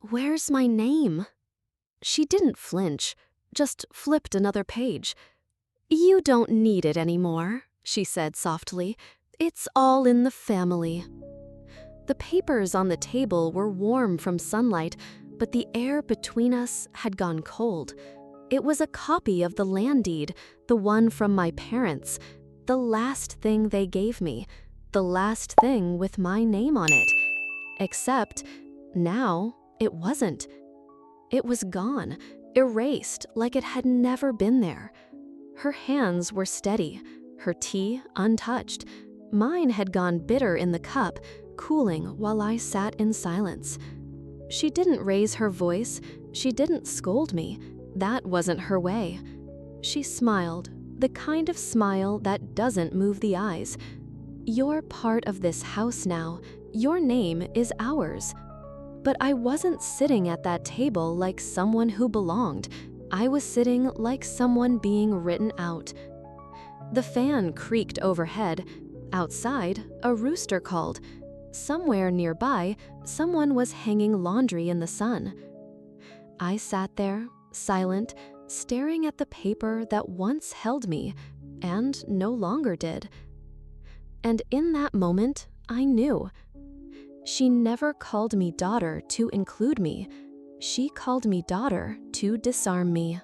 "Where's my name?" She didn't flinch, just flipped another page. "You don't need it anymore," she said softly. "It's all in the family." The papers on the table were warm from sunlight, but the air between us had gone cold. It was a copy of the land deed, the one from my parents, the last thing they gave me, the last thing with my name on it. Except, now, it wasn't. It was gone, erased like it had never been there. Her hands were steady, her tea untouched. Mine had gone bitter in the cup, cooling while I sat in silence. She didn't raise her voice, she didn't scold me. That wasn't her way. She smiled, the kind of smile that doesn't move the eyes. "You're part of this house now. Your name is ours." But I wasn't sitting at that table like someone who belonged. I was sitting like someone being written out. The fan creaked overhead. Outside, a rooster called. Somewhere nearby, someone was hanging laundry in the sun. I sat there, silent, staring at the paper that once held me, and no longer did. And in that moment, I knew. She never called me daughter to include me. She called me daughter to disarm me.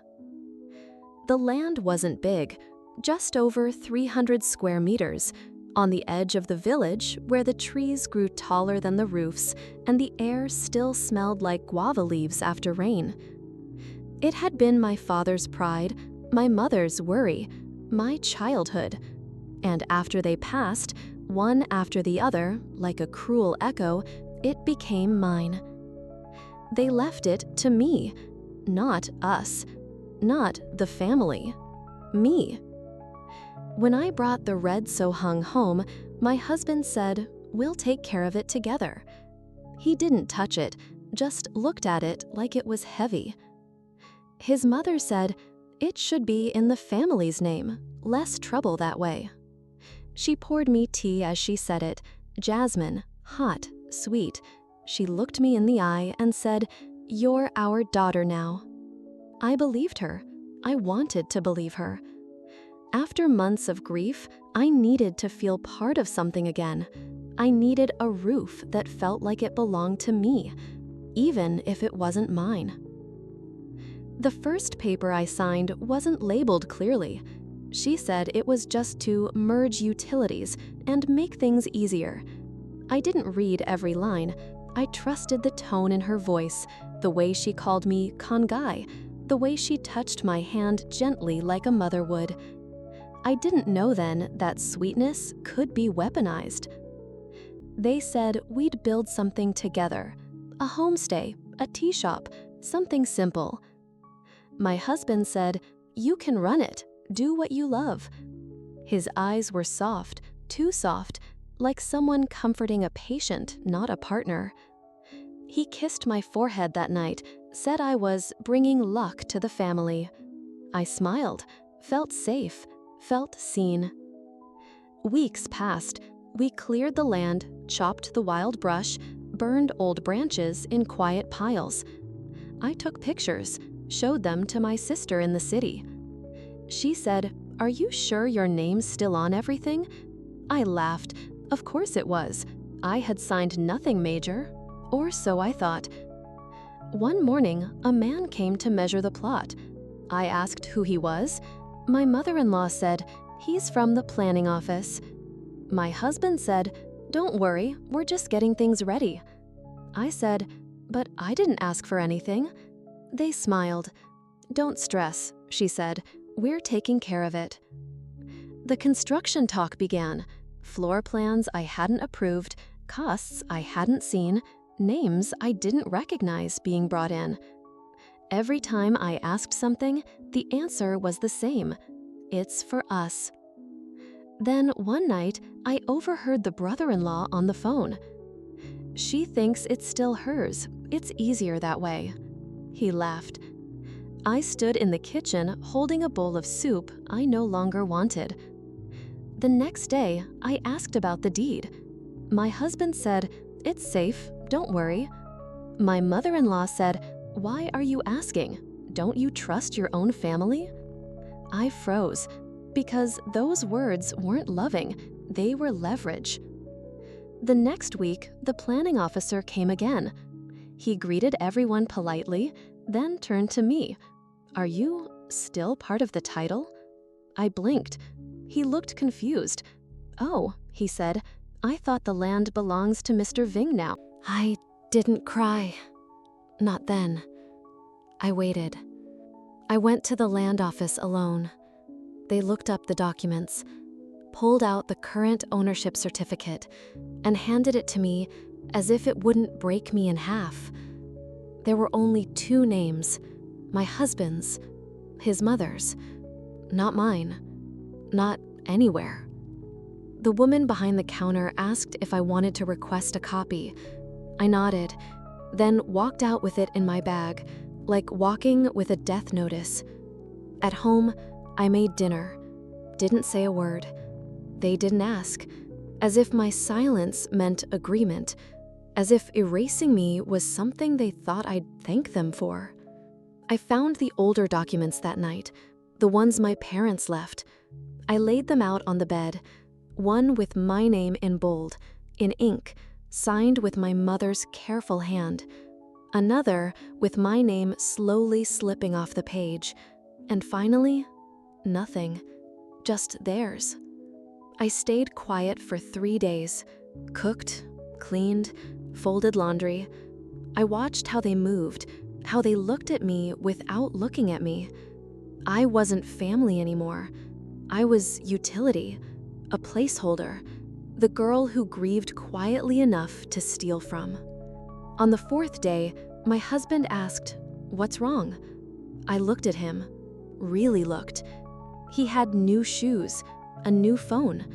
The land wasn't big, just over 300 square meters, on the edge of the village where the trees grew taller than the roofs and the air still smelled like guava leaves after rain. It had been my father's pride, my mother's worry, my childhood. And after they passed, one after the other, like a cruel echo, it became mine. They left it to me, not us, not the family, me. When I brought the red so-hung home, my husband said, "We'll take care of it together." He didn't touch it, just looked at it like it was heavy. His mother said, "It should be in the family's name, less trouble that way." She poured me tea as she said it, jasmine, hot, sweet. She looked me in the eye and said, "You're our daughter now." I believed her. I wanted to believe her. After months of grief, I needed to feel part of something again. I needed a roof that felt like it belonged to me, even if it wasn't mine. The first paper I signed wasn't labeled clearly. She said it was just to merge utilities and make things easier. I didn't read every line. I trusted the tone in her voice, the way she called me Kongai, the way she touched my hand gently like a mother would. I didn't know then that sweetness could be weaponized. They said we'd build something together, a homestay, a tea shop, something simple. My husband said, "You can run it, do what you love." His eyes were soft, too soft, like someone comforting a patient, not a partner. He kissed my forehead that night, said I was bringing luck to the family. I smiled, felt safe, felt seen. Weeks passed. We cleared the land, chopped the wild brush, burned old branches in quiet piles. I took pictures, showed them to my sister in the city. She said, "Are you sure your name's still on everything?" I laughed. Of course it was. I had signed nothing major, or so I thought. One morning, a man came to measure the plot. I asked who he was. My mother-in-law said, "He's from the planning office." My husband said, "Don't worry, we're just getting things ready." I said, "But I didn't ask for anything." They smiled. "Don't stress," she said. "We're taking care of it." The construction talk began. Floor plans I hadn't approved, costs I hadn't seen, names I didn't recognize being brought in. Every time I asked something, the answer was the same. It's for us. Then one night, I overheard the brother-in-law on the phone. "She thinks it's still hers. It's easier that way." He laughed. I stood in the kitchen holding a bowl of soup I no longer wanted. The next day, I asked about the deed. My husband said, "It's safe, don't worry." My mother-in-law said, "Why are you asking? Don't you trust your own family?" I froze, because those words weren't loving, they were leverage. The next week, the planning officer came again. He greeted everyone politely, then turned to me. "Are you still part of the title?" I blinked. He looked confused. "Oh," he said, "I thought the land belongs to Mr. Ving now." I didn't cry. Not then. I waited. I went to the land office alone. They looked up the documents, pulled out the current ownership certificate, and handed it to me as if it wouldn't break me in half. There were only 2 names, my husband's, his mother's, not mine, not anywhere. The woman behind the counter asked if I wanted to request a copy. I nodded, then walked out with it in my bag, like walking with a death notice. At home, I made dinner, didn't say a word. They didn't ask, as if my silence meant agreement, as if erasing me was something they thought I'd thank them for. I found the older documents that night, the ones my parents left. I laid them out on the bed, one with my name in bold, in ink, signed with my mother's careful hand, another with my name slowly slipping off the page, and finally, nothing, just theirs. I stayed quiet for 3 days, cooked, cleaned, folded laundry. I watched how they moved, how they looked at me without looking at me. I wasn't family anymore. I was utility, a placeholder, the girl who grieved quietly enough to steal from. On the 4th day, my husband asked, "What's wrong?" I looked at him, really looked. He had new shoes, a new phone.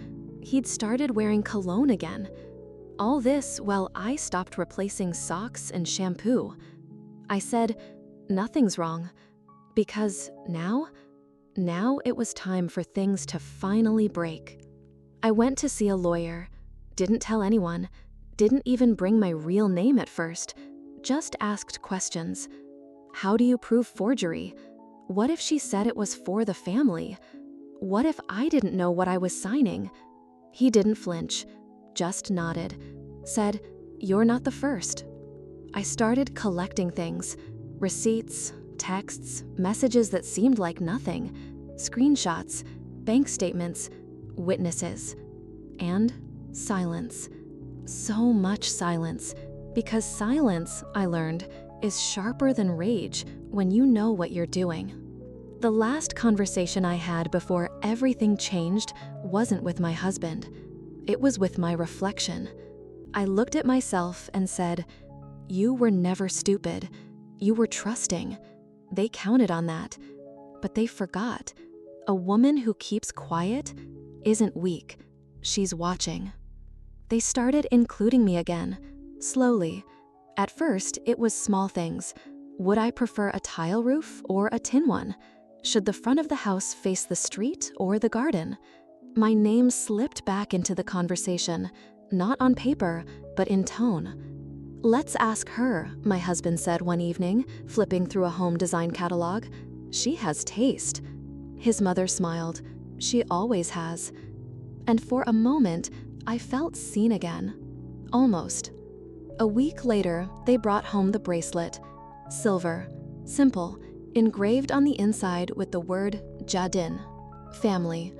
He'd started wearing cologne again. All this while I stopped replacing socks and shampoo. I said, "Nothing's wrong," because now it was time for things to finally break. I went to see a lawyer, didn't tell anyone, didn't even bring my real name at first, just asked questions. How do you prove forgery? What if she said it was for the family? What if I didn't know what I was signing? He didn't flinch, just nodded, said, "You're not the first." I started collecting things, receipts, texts, messages that seemed like nothing, screenshots, bank statements, witnesses, and silence. So much silence, because silence, I learned, is sharper than rage when you know what you're doing. The last conversation I had before everything changed wasn't with my husband. It was with my reflection. I looked at myself and said, "You were never stupid. You were trusting. They counted on that. But they forgot. A woman who keeps quiet isn't weak. She's watching." They started including me again, slowly. At first, it was small things. Would I prefer a tile roof or a tin one? Should the front of the house face the street or the garden? My name slipped back into the conversation, not on paper, but in tone. "Let's ask her," my husband said one evening, flipping through a home design catalog. "She has taste." His mother smiled. "She always has." And for a moment, I felt seen again. Almost. A week later, they brought home the bracelet. Silver, simple, engraved on the inside with the word Jadin, family.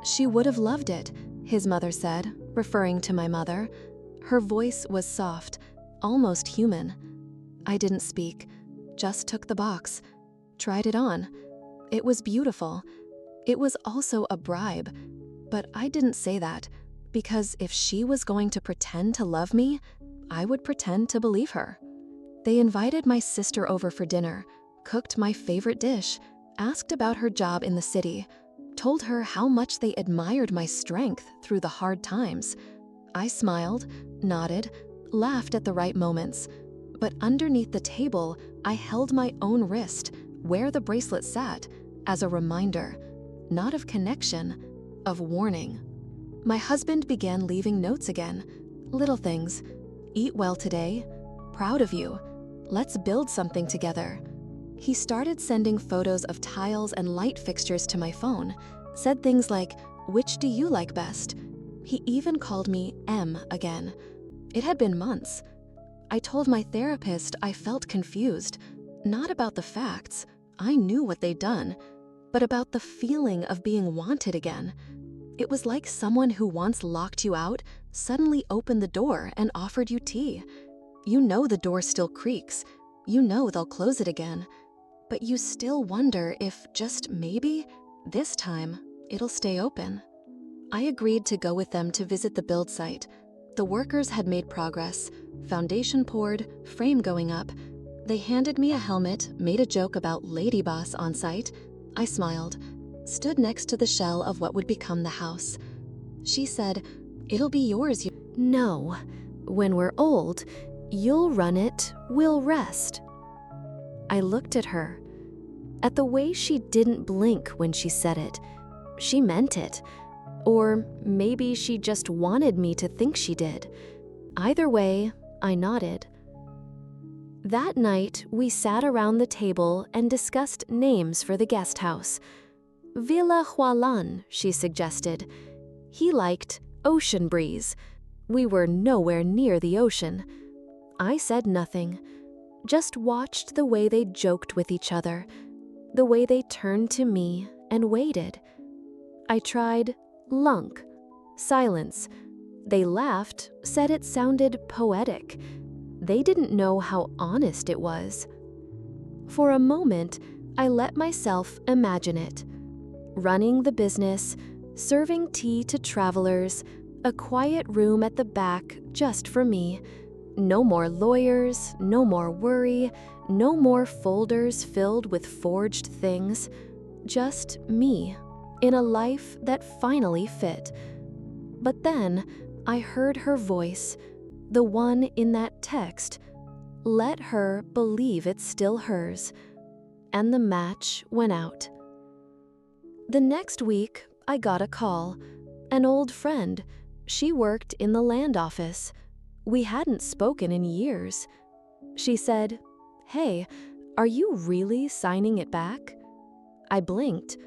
"She would have loved it," his mother said, referring to my mother. Her voice was soft, almost human. I didn't speak, just took the box, tried it on. It was beautiful. It was also a bribe, but I didn't say that, because if she was going to pretend to love me, I would pretend to believe her. They invited my sister over for dinner, cooked my favorite dish, asked about her job in the city, told her how much they admired my strength through the hard times. I smiled, nodded, laughed at the right moments, but underneath the table, I held my own wrist, where the bracelet sat, as a reminder, not of connection, of warning. My husband began leaving notes again, little things. "Eat well today. Proud of you. let's build something together. He started sending photos of tiles and light fixtures to my phone, said things like, "Which do you like best?" He even called me M again. It had been months. I told my therapist I felt confused, not about the facts, I knew what they'd done, but about the feeling of being wanted again. It was like someone who once locked you out suddenly opened the door and offered you tea. You know the door still creaks, you know they'll close it again, but you still wonder if just maybe, this time, it'll stay open. I agreed to go with them to visit the build site. The workers had made progress, foundation poured, frame going up. They handed me a helmet, made a joke about Lady Boss on site. I smiled, stood next to the shell of what would become the house. She said, "It'll be yours." No, when we're old, you'll run it, we'll rest. I looked at her, at the way she didn't blink when she said it. She meant it. Or maybe she just wanted me to think she did. Either way, I nodded. That night, we sat around the table and discussed names for the guest house. Villa Hualan, she suggested. He liked Ocean Breeze. We were nowhere near the ocean. I said nothing, just watched the way they joked with each other, the way they turned to me and waited. I tried Lunk, silence. They laughed, said it sounded poetic. They didn't know how honest it was. For a moment, I let myself imagine it. Running the business, serving tea to travelers, a quiet room at the back just for me. No more lawyers, no more worry, no more folders filled with forged things. Just me, in a life that finally fit. But then I heard her voice, the one in that text. Let her believe it's still hers. And the match went out. The next week, I got a call. An old friend. She worked in the land office. We hadn't spoken in years. She said, "Hey, are you really signing it back?" I blinked.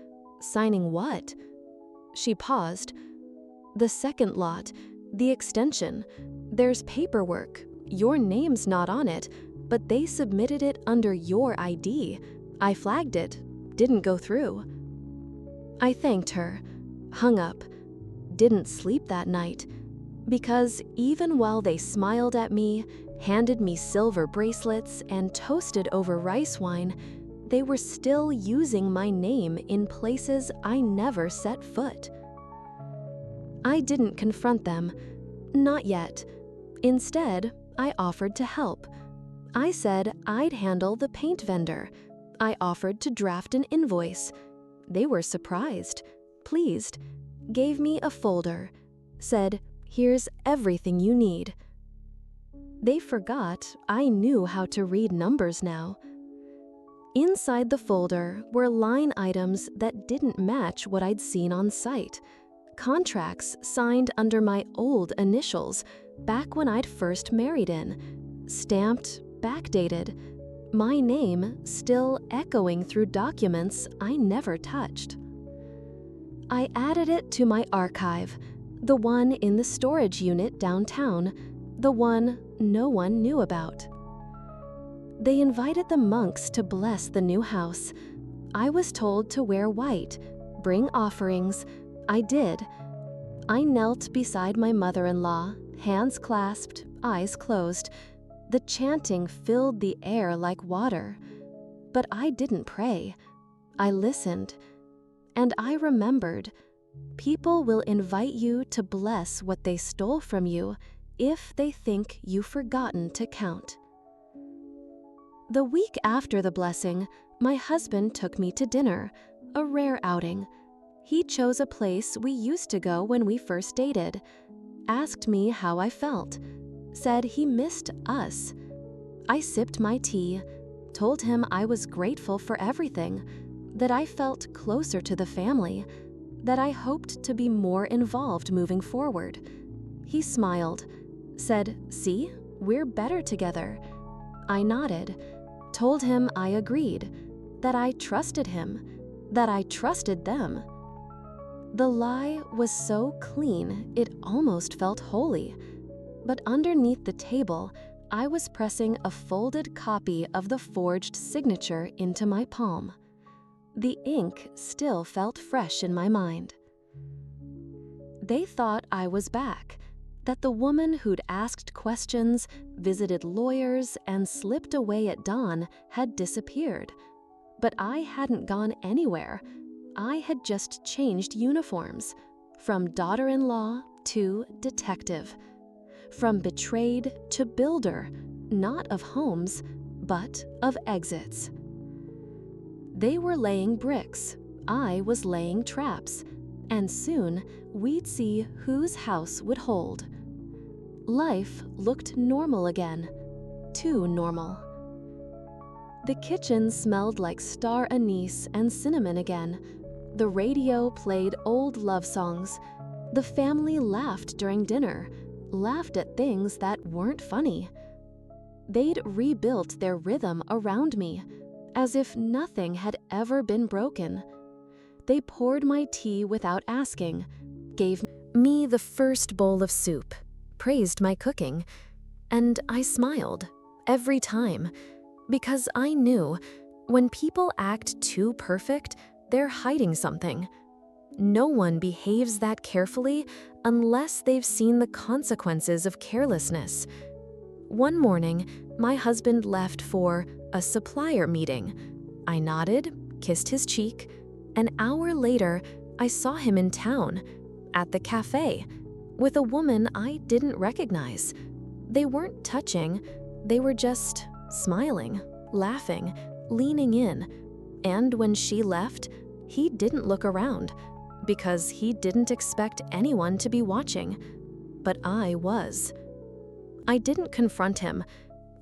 Signing what? She paused. The second lot, the extension. There's paperwork. Your name's not on it, but they submitted it under your ID. I flagged it. Didn't go through. I thanked her, hung up, didn't sleep that night, because even while they smiled at me, handed me silver bracelets, and toasted over rice wine, they were still using my name in places I never set foot. I didn't confront them, not yet. Instead, I offered to help. I said I'd handle the paint vendor. I offered to draft an invoice. They were surprised, pleased, gave me a folder, said, "Here's everything you need." They forgot I knew how to read numbers now. Inside the folder were line items that didn't match what I'd seen on site. Contracts signed under my old initials, back when I'd first married in. Stamped, backdated. My name still echoing through documents I never touched. I added it to my archive, the one in the storage unit downtown, the one no one knew about. They invited the monks to bless the new house. I was told to wear white, bring offerings. I did. I knelt beside my mother-in-law, hands clasped, eyes closed. The chanting filled the air like water. But I didn't pray. I listened. And I remembered, people will invite you to bless what they stole from you if they think you've forgotten to count. The week after the blessing, my husband took me to dinner, a rare outing. He chose a place we used to go when we first dated, asked me how I felt, said he missed us. I sipped my tea, told him I was grateful for everything, that I felt closer to the family, that I hoped to be more involved moving forward. He smiled, said, "See, we're better together." I nodded, told him I agreed, that I trusted him, that I trusted them. The lie was so clean it almost felt holy, but underneath the table, I was pressing a folded copy of the forged signature into my palm. The ink still felt fresh in my mind. They thought I was back, that the woman who'd asked questions, visited lawyers, and slipped away at dawn had disappeared. But I hadn't gone anywhere. I had just changed uniforms, from daughter-in-law to detective, from betrayed to builder, not of homes, but of exits. They were laying bricks, I was laying traps, and soon we'd see whose house would hold. Life looked normal again, too normal. The kitchen smelled like star anise and cinnamon again. The radio played old love songs. The family laughed during dinner, laughed at things that weren't funny. They'd rebuilt their rhythm around me, as if nothing had ever been broken. They poured my tea without asking, gave me the first bowl of soup, praised my cooking, and I smiled every time, because I knew when people act too perfect, they're hiding something. No one behaves that carefully unless they've seen the consequences of carelessness. One morning, my husband left for a supplier meeting. I nodded, kissed his cheek. An hour later, I saw him in town, at the cafe, with a woman I didn't recognize. They weren't touching, they were just smiling, laughing, leaning in. And when she left, he didn't look around, because he didn't expect anyone to be watching. But I was. I didn't confront him.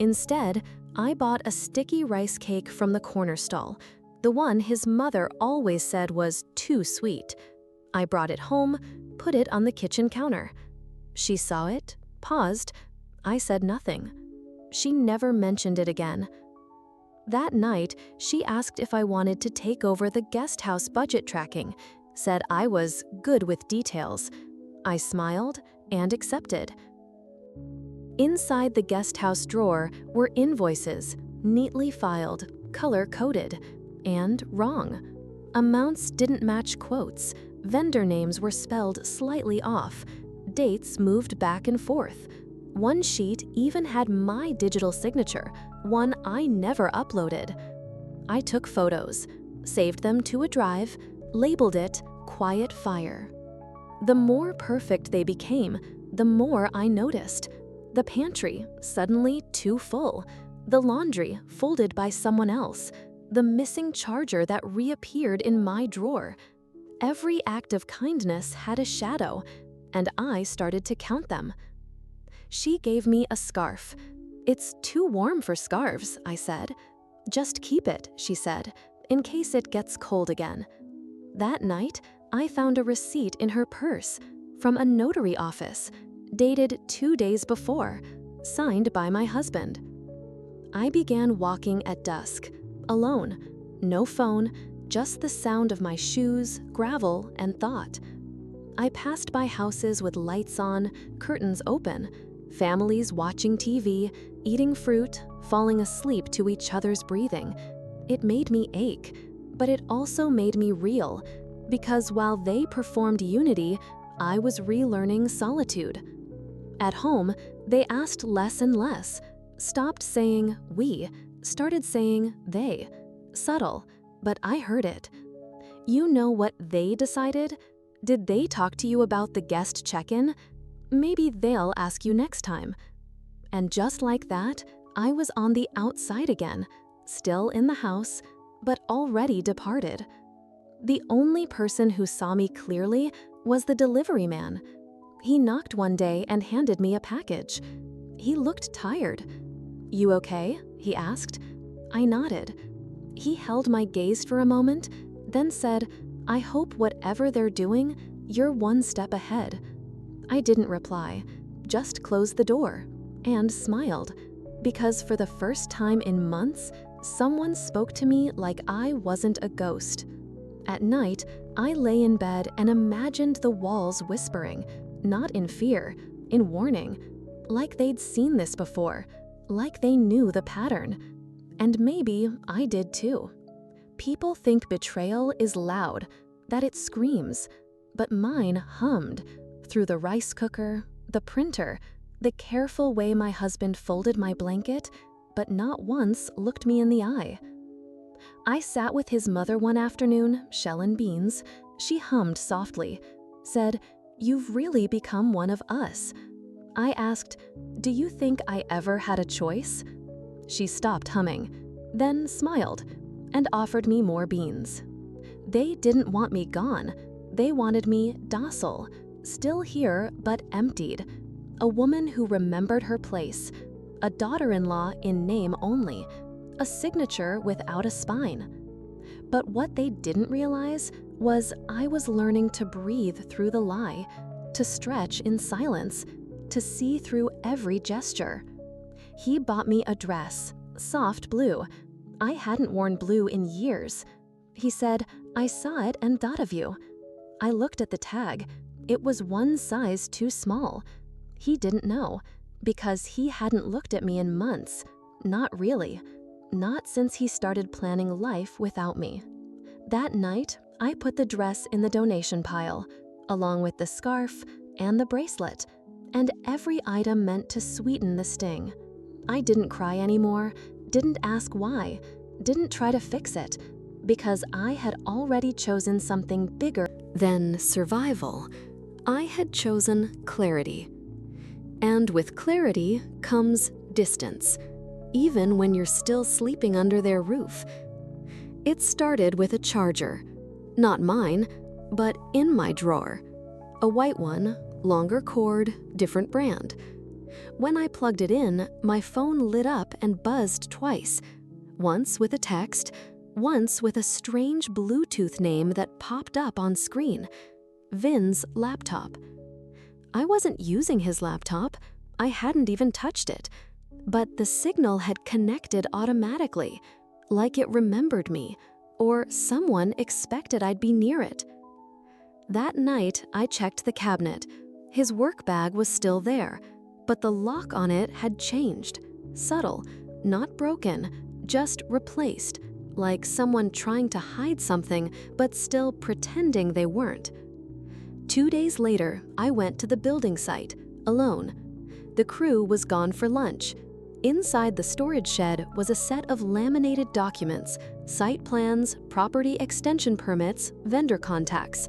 Instead, I bought a sticky rice cake from the corner stall, the one his mother always said was too sweet. I brought it home, put it on the kitchen counter. She saw it, paused. I said nothing. She never mentioned it again. That night, she asked if I wanted to take over the guest house budget tracking, said I was good with details. I smiled and accepted. Inside the guest house drawer were invoices, neatly filed, color-coded, and wrong. Amounts didn't match quotes, vendor names were spelled slightly off, dates moved back and forth. One sheet even had my digital signature, one I never uploaded. I took photos, saved them to a drive, labeled it Quiet Fire. The more perfect they became, the more I noticed. The pantry, suddenly too full. The laundry, folded by someone else. The missing charger that reappeared in my drawer. Every act of kindness had a shadow, and I started to count them. She gave me a scarf. "It's too warm for scarves," I said. "Just keep it," she said, "in case it gets cold again." That night, I found a receipt in her purse from a notary office, dated 2 days before, signed by my husband. I began walking at dusk, alone, no phone, just the sound of my shoes, gravel, and thought. I passed by houses with lights on, curtains open, families watching TV, eating fruit, falling asleep to each other's breathing. It made me ache, but it also made me real, because while they performed unity, I was relearning solitude. At home, they asked less and less, stopped saying we, started saying they. Subtle, but I heard it. You know what they decided? Did they talk to you about the guest check-in? Maybe they'll ask you next time. And just like that, I was on the outside again, still in the house, but already departed. The only person who saw me clearly was the delivery man. He knocked one day and handed me a package. He looked tired. "You okay?" he asked. I nodded. He held my gaze for a moment, then said, "I hope whatever they're doing, you're one step ahead." I didn't reply, just closed the door and smiled, Because for the first time in months, someone spoke to me like I wasn't a ghost. At night, I lay in bed and imagined the walls whispering, not in fear, in warning, like they'd seen this before, like they knew the pattern. And maybe I did too. People think betrayal is loud, that it screams, but mine hummed through the rice cooker, the printer, the careful way my husband folded my blanket, but not once looked me in the eye. I sat with his mother one afternoon, shell and beans. She hummed softly, said, "You've really become one of us." I asked, "Do you think I ever had a choice?" She stopped humming, then smiled, and offered me more beans. They didn't want me gone. They wanted me docile, still here but emptied. A woman who remembered her place, a daughter-in-law in name only, a signature without a spine. But what they didn't realize was I was learning to breathe through the lie, to stretch in silence, to see through every gesture. He bought me a dress, soft blue. I hadn't worn blue in years. He said, "I saw it and thought of you." I looked at the tag. It was one size too small. He didn't know, because he hadn't looked at me in months. Not really. Not since he started planning life without me. That night, I put the dress in the donation pile, along with the scarf and the bracelet, and every item meant to sweeten the sting. I didn't cry anymore, didn't ask why, didn't try to fix it, because I had already chosen something bigger than survival. I had chosen clarity. And with clarity comes distance, even when you're still sleeping under their roof. It started with a charger. Not mine, but in my drawer. A white one, longer cord, different brand. When I plugged it in, my phone lit up and buzzed twice. Once with a text, once with a strange Bluetooth name that popped up on screen. Vin's laptop. I wasn't using his laptop. I hadn't even touched it. But the signal had connected automatically, like it remembered me, or someone expected I'd be near it. That night, I checked the cabinet. His work bag was still there, but the lock on it had changed. Subtle, not broken, just replaced, like someone trying to hide something but still pretending they weren't. 2 days later, I went to the building site, alone. The crew was gone for lunch. Inside the storage shed was a set of laminated documents, site plans, property extension permits, vendor contacts.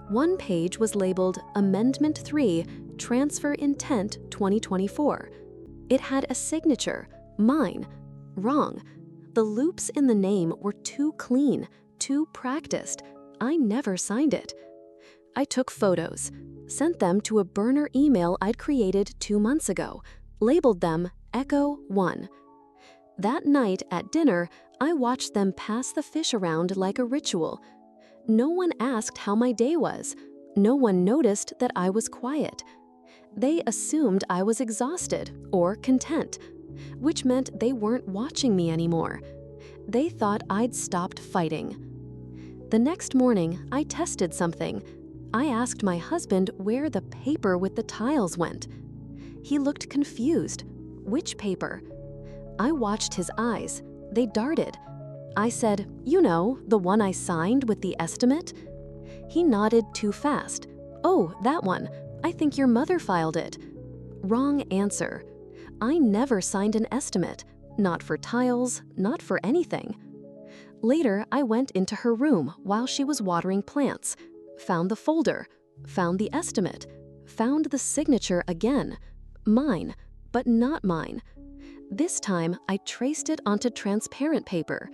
One page was labeled Amendment 3, Transfer Intent 2024. It had a signature, mine. Wrong. The loops in the name were too clean, too practiced. I never signed it. I took photos, sent them to a burner email I'd created 2 months ago, labeled them Echo 1. That night at dinner, I watched them pass the fish around like a ritual. No one asked how my day was. No one noticed that I was quiet. They assumed I was exhausted or content, which meant they weren't watching me anymore. They thought I'd stopped fighting. The next morning, I tested something. I asked my husband where the paper with the tiles went. He looked confused. Which paper? I watched his eyes. They darted. I said, "You know, the one I signed with the estimate?" He nodded too fast. "Oh, that one. I think your mother filed it." Wrong answer. I never signed an estimate. Not for tiles, not for anything. Later, I went into her room while she was watering plants, found the folder, found the estimate, found the signature again. Mine, but not mine. This time, I traced it onto transparent paper,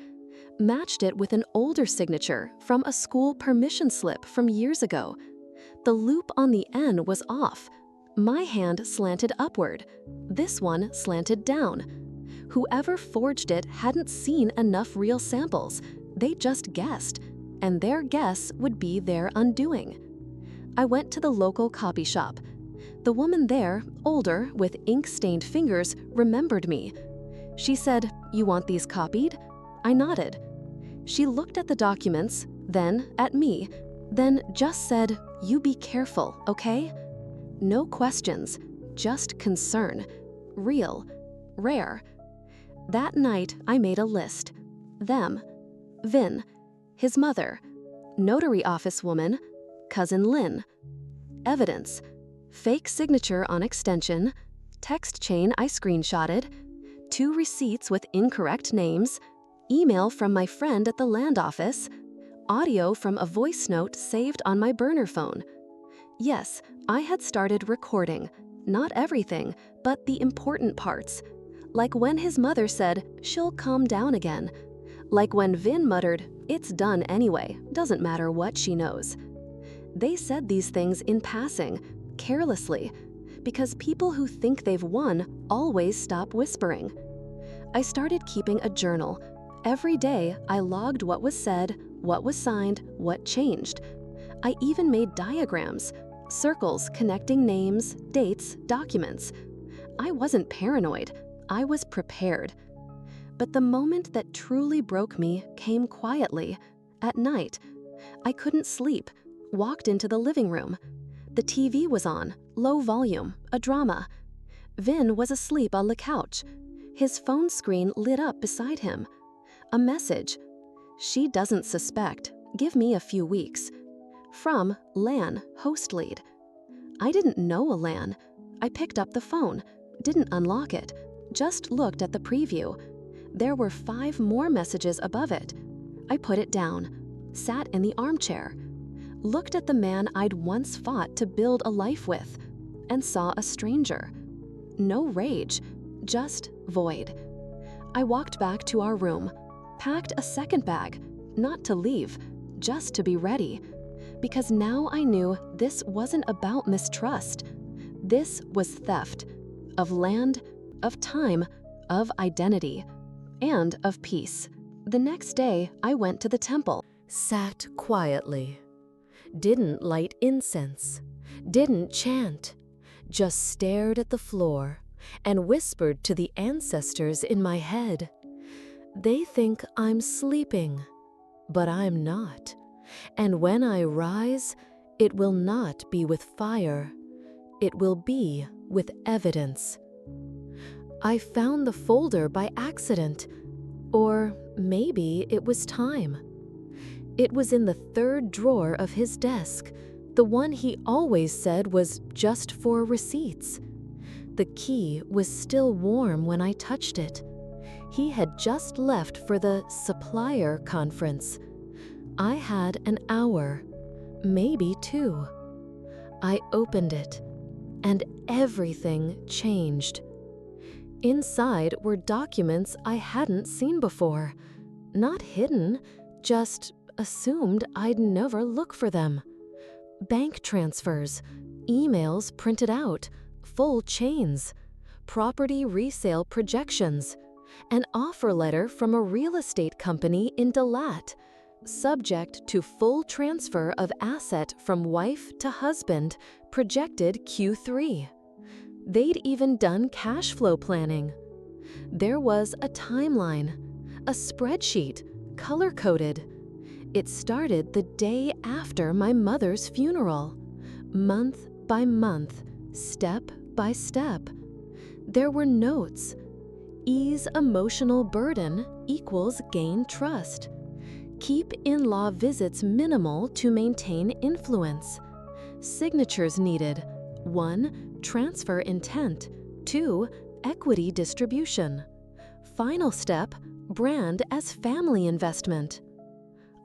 matched it with an older signature from a school permission slip from years ago. The loop on the N was off. My hand slanted upward. This one slanted down. Whoever forged it hadn't seen enough real samples. They just guessed, and their guess would be their undoing. I went to the local copy shop. The woman there, older, with ink-stained fingers, remembered me. She said, "You want these copied?" I nodded. She looked at the documents, then at me, then just said, "You be careful, okay?" No questions, just concern. Real, rare. That night, I made a list. Them, Vin, his mother, notary office woman, cousin Lynn. Evidence, fake signature on extension, text chain I screenshotted, 2 receipts with incorrect names, email from my friend at the land office, audio from a voice note saved on my burner phone. Yes, I had started recording, not everything, but the important parts. Like when his mother said, "She'll calm down again." Like when Vin muttered, "It's done anyway, doesn't matter what she knows." They said these things in passing, carelessly, because people who think they've won always stop whispering. I started keeping a journal. Every day, I logged what was said, what was signed, what changed. I even made diagrams, circles connecting names, dates, documents. I wasn't paranoid. I was prepared. But the moment that truly broke me came quietly, at night. I couldn't sleep, walked into the living room. The TV was on, low volume, a drama. Vin was asleep on the couch. His phone screen lit up beside him. A message. "She doesn't suspect. Give me a few weeks." From Lan, host lead. I didn't know a Lan. I picked up the phone, didn't unlock it, just looked at the preview. There were 5 more messages above it. I put it down, sat in the armchair, looked at the man I'd once fought to build a life with, and saw a stranger. No rage, just void. I walked back to our room, packed a second bag, not to leave, just to be ready. Because now I knew this wasn't about mistrust. This was theft. Of land, of time, of identity, and of peace. The next day, I went to the temple. Sat quietly. Didn't light incense. Didn't chant. Just stared at the floor and whispered to the ancestors in my head. They think I'm sleeping, but I'm not. And when I rise, it will not be with fire. It will be with evidence. I found the folder by accident, or maybe it was time. It was in the 3rd drawer of his desk, the one he always said was just for receipts. The key was still warm when I touched it. He had just left for the supplier conference. I had an hour, maybe 2. I opened it, and everything changed. Inside were documents I hadn't seen before. Not hidden, just assumed I'd never look for them. Bank transfers, emails printed out, full chains, property resale projections, an offer letter from a real estate company in Dalat, subject to full transfer of asset from wife to husband, projected Q3. They'd even done cash flow planning. There was a timeline, a spreadsheet, color-coded. It started the day after my mother's funeral, month by month, step by step. There were notes. Ease emotional burden equals gain trust. Keep in-law visits minimal to maintain influence. Signatures needed. 1. Transfer intent. 2. Equity distribution. Final step, brand as family investment.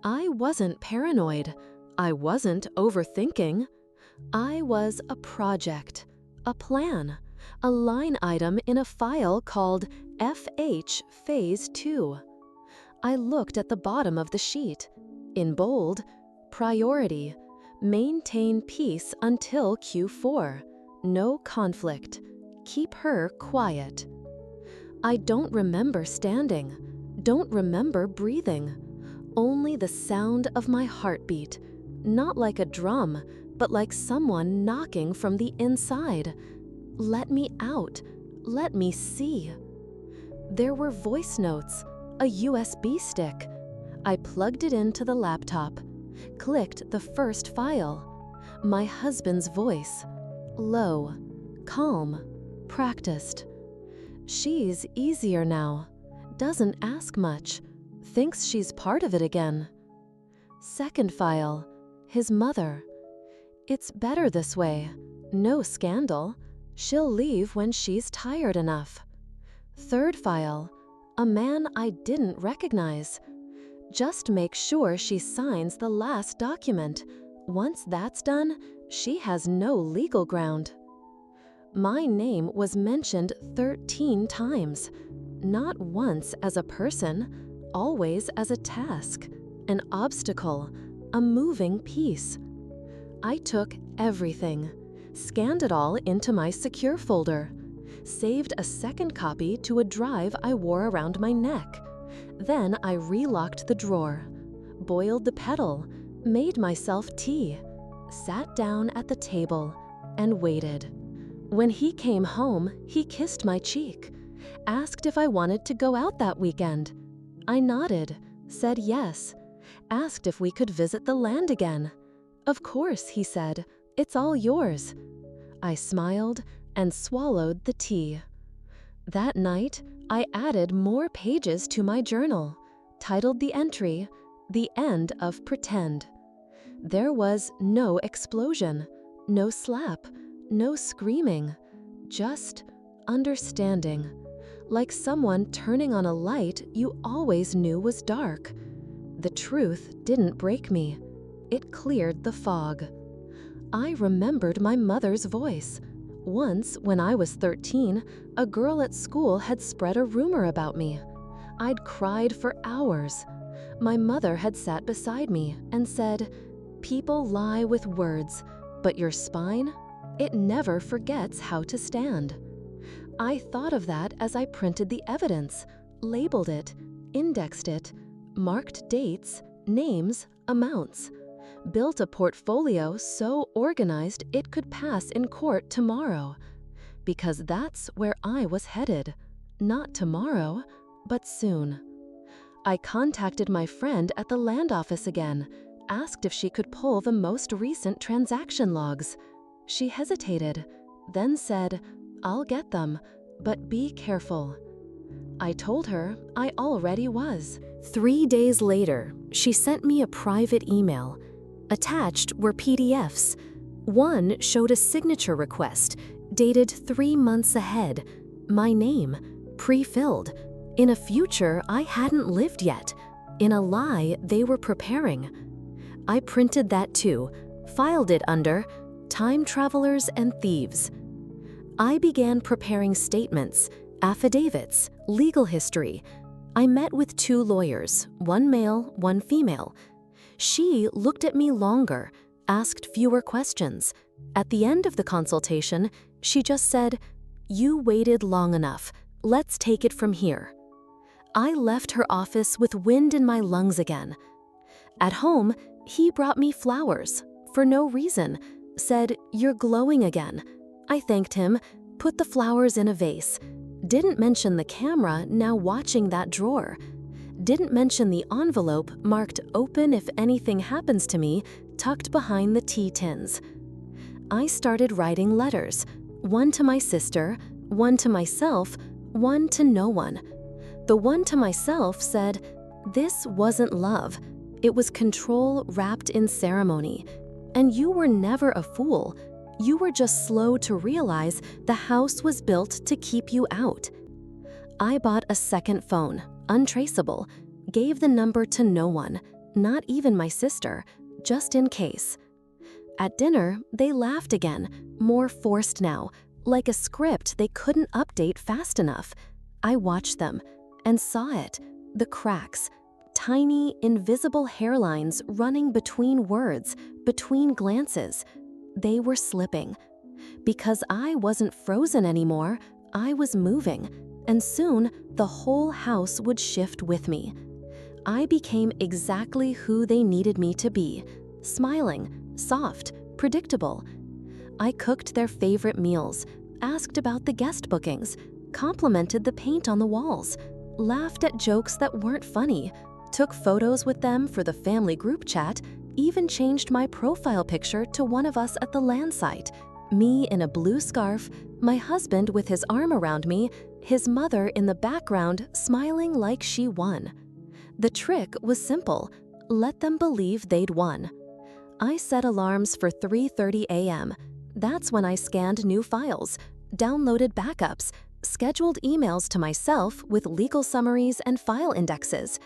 I wasn't paranoid. I wasn't overthinking. I was a project, a plan, a line item in a file called FH Phase 2. I looked at the bottom of the sheet. In bold, priority, maintain peace until Q4. No conflict. Keep her quiet. I don't remember standing, don't remember breathing. Only the sound of my heartbeat, not like a drum, but like someone knocking from the inside. Let me out. Let me see. There were voice notes, a USB stick. I plugged it into the laptop, clicked the first file. My husband's voice. Low, calm, practiced. She's easier now. Doesn't ask much. Thinks she's part of it again. Second file. His mother. It's better this way. No scandal. She'll leave when she's tired enough. Third file. A man I didn't recognize. Just make sure she signs the last document. Once that's done, she has no legal ground. My name was mentioned 13 times. Not once as a person, always as a task, an obstacle, a moving piece. I took everything, scanned it all into my secure folder, saved a second copy to a drive I wore around my neck. Then I relocked the drawer, boiled the kettle, made myself tea, sat down at the table, and waited. When he came home, he kissed my cheek, asked if I wanted to go out that weekend. I nodded, said yes, asked if we could visit the land again. Of course, he said, it's all yours. I smiled and swallowed the tea. That night, I added more pages to my journal, titled the entry, "The End of Pretend." There was no explosion, no slap, no screaming, just understanding, like someone turning on a light you always knew was dark. The truth didn't break me. It cleared the fog. I remembered my mother's voice. Once, when I was 13, a girl at school had spread a rumor about me. I'd cried for hours. My mother had sat beside me and said, "People lie with words, but your spine, it never forgets how to stand." I thought of that as I printed the evidence, labeled it, indexed it, marked dates, names, amounts, built a portfolio so organized it could pass in court tomorrow. Because that's where I was headed. Not tomorrow, but soon. I contacted my friend at the land office again, asked if she could pull the most recent transaction logs. She hesitated, then said, "I'll get them, but be careful." I told her I already was. 3 days later, she sent me a private email. Attached were PDFs. One showed a signature request, dated 3 months ahead, my name, pre-filled, in a future I hadn't lived yet, in a lie they were preparing. I printed that too, filed it under Time Travelers and Thieves. I began preparing statements, affidavits, legal history. I met with 2 lawyers, one male, one female. She looked at me longer, asked fewer questions. At the end of the consultation, she just said, "You waited long enough. Let's take it from here." I left her office with wind in my lungs again. At home, he brought me flowers, for no reason, said, "You're glowing again." I thanked him, put the flowers in a vase. Didn't mention the camera now watching that drawer. Didn't mention the envelope marked "Open if anything happens to me," tucked behind the tea tins. I started writing letters, one to my sister, one to myself, one to no one. The one to myself said, "This wasn't love. It was control wrapped in ceremony. And you were never a fool. You were just slow to realize the house was built to keep you out." I bought a second phone, untraceable, gave the number to no one, not even my sister, just in case. At dinner, they laughed again, more forced now, like a script they couldn't update fast enough. I watched them and saw it, the cracks, tiny, invisible hairlines running between words, between glances. They were slipping. Because I wasn't frozen anymore, I was moving, and soon the whole house would shift with me. I became exactly who they needed me to be, smiling, soft, predictable. I cooked their favorite meals, asked about the guest bookings, complimented the paint on the walls, laughed at jokes that weren't funny, took photos with them for the family group chat, even changed my profile picture to one of us at the land site, me in a blue scarf, my husband with his arm around me, his mother in the background smiling like she won. The trick was simple. Let them believe they'd won. I set alarms for 3:30 a.m. That's when I scanned new files, downloaded backups, scheduled emails to myself with legal summaries and file indexes.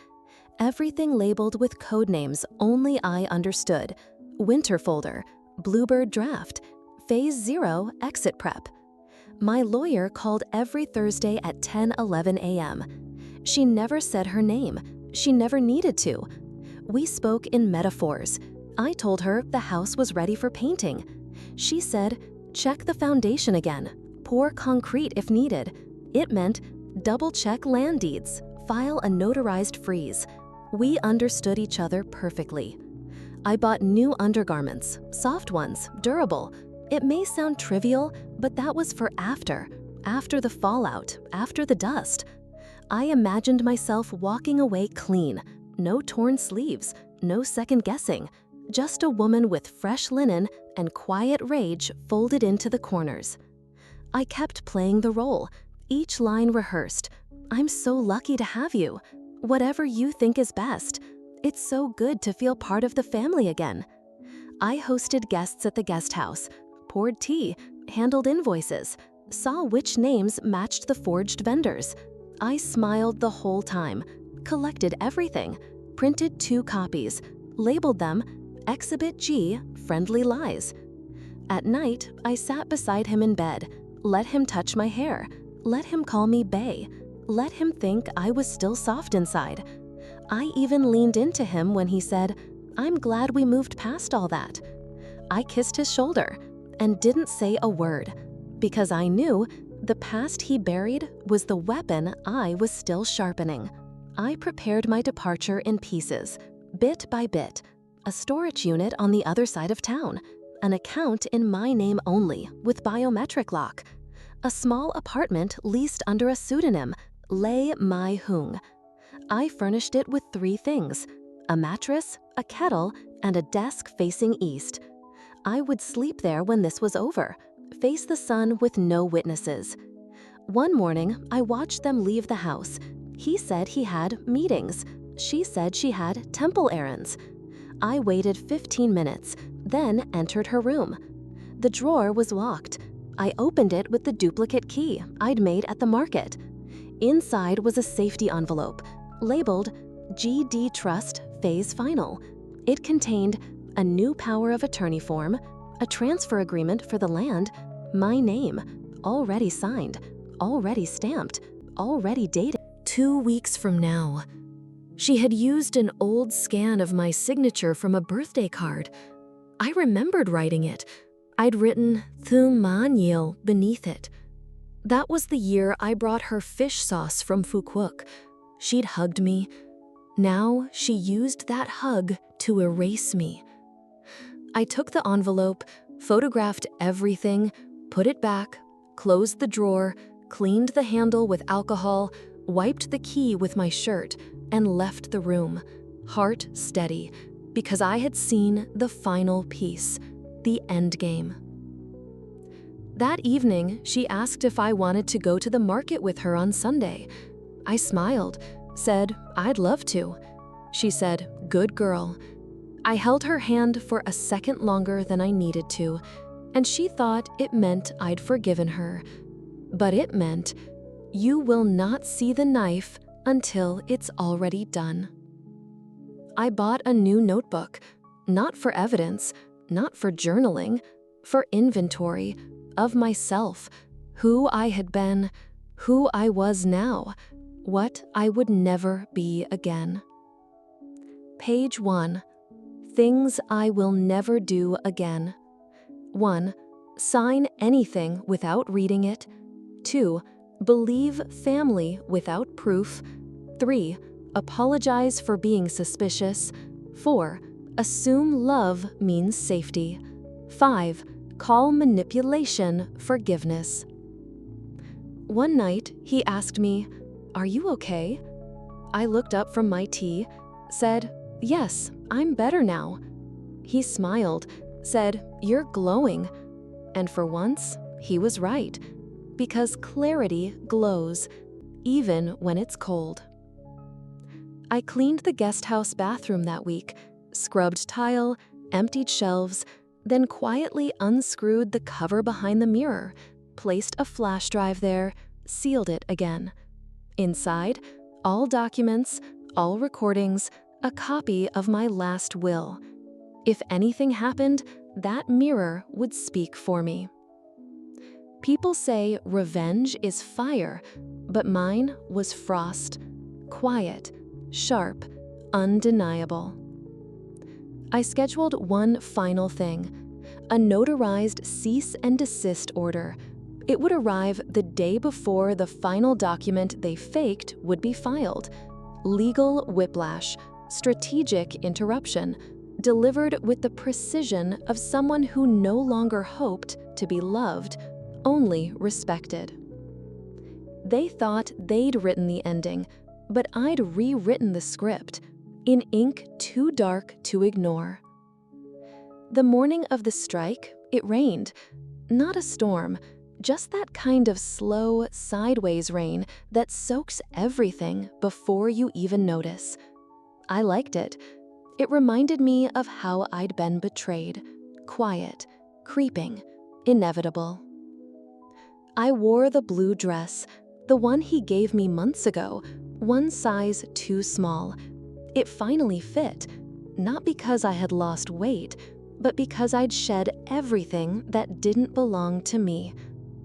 Everything labeled with code names only I understood. Winter folder, Bluebird draft, Phase 0 exit prep. My lawyer called every Thursday at 10:11 a.m. She never said her name. She never needed to. We spoke in metaphors. I told her the house was ready for painting. She said, check the foundation again, pour concrete if needed. It meant double-check land deeds, file a notarized freeze. We understood each other perfectly. I bought new undergarments, soft ones, durable. It may sound trivial, but that was for after the fallout, after the dust. I imagined myself walking away clean, no torn sleeves, no second guessing, just a woman with fresh linen and quiet rage folded into the corners. I kept playing the role, each line rehearsed. I'm so lucky to have you. Whatever you think is best. It's so good to feel part of the family again. I hosted guests at the guest house, poured tea, handled invoices, saw which names matched the forged vendors. I smiled the whole time, collected everything, printed 2 copies, labeled them Exhibit G, Friendly Lies. At night, I sat beside him in bed, let him touch my hair, let him call me bae, let him think I was still soft inside. I even leaned into him when he said, I'm glad we moved past all that. I kissed his shoulder and didn't say a word, because I knew the past he buried was the weapon I was still sharpening. I prepared my departure in pieces, bit by bit. A storage unit on the other side of town, an account in my name only with biometric lock, a small apartment leased under a pseudonym, Lei Mai Hung. I furnished it with 3 things, a mattress, a kettle, and a desk facing east. I would sleep there when this was over, face the sun with no witnesses. One morning, I watched them leave the house. He said he had meetings. She said she had temple errands. I waited 15 minutes, then entered her room. The drawer was locked. I opened it with the duplicate key I'd made at the market. Inside was a safety envelope, labeled GD Trust Phase Final. It contained a new power of attorney form, a transfer agreement for the land, my name, already signed, already stamped, already dated. 2 weeks from now. She had used an old scan of my signature from a birthday card. I remembered writing it. I'd written Thung Man Yil beneath it. That was the year I brought her fish sauce from Phuquoc. She'd hugged me. Now she used that hug to erase me. I took the envelope, photographed everything, put it back, closed the drawer, cleaned the handle with alcohol, wiped the key with my shirt, and left the room, heart steady, because I had seen the final piece, the end game. That evening, she asked if I wanted to go to the market with her on Sunday. I smiled, said I'd love to. She said, good girl. I held her hand for a second longer than I needed to, and she thought it meant I'd forgiven her. But it meant, you will not see the knife until it's already done. I bought a new notebook, not for evidence, not for journaling, for inventory of myself, who I had been, who I was now, what I would never be again. Page 1. Things I will never do again. 1. Sign anything without reading it. 2. Believe family without proof. 3. Apologize for being suspicious. 4. Assume love means safety. 5. Call manipulation forgiveness. One night, he asked me, "Are you okay?" I looked up from my tea, said, "Yes, I'm better now." He smiled, said, "You're glowing." And for once, he was right, because clarity glows, even when it's cold. I cleaned the guest house bathroom that week, scrubbed tile, emptied shelves, then quietly unscrewed the cover behind the mirror, placed a flash drive there, sealed it again. Inside, all documents, all recordings, a copy of my last will. If anything happened, that mirror would speak for me. People say revenge is fire, but mine was frost, quiet, sharp, undeniable. I scheduled one final thing, a notarized cease and desist order. It would arrive the day before the final document they faked would be filed. Legal whiplash, strategic interruption, delivered with the precision of someone who no longer hoped to be loved, only respected. They thought they'd written the ending, but I'd rewritten the script, in ink too dark to ignore. The morning of the strike, it rained. Not a storm, just that kind of slow, sideways rain that soaks everything before you even notice. I liked it. It reminded me of how I'd been betrayed, quiet, creeping, inevitable. I wore the blue dress, the one he gave me months ago, one size too small. It finally fit, not because I had lost weight, but because I'd shed everything that didn't belong to me.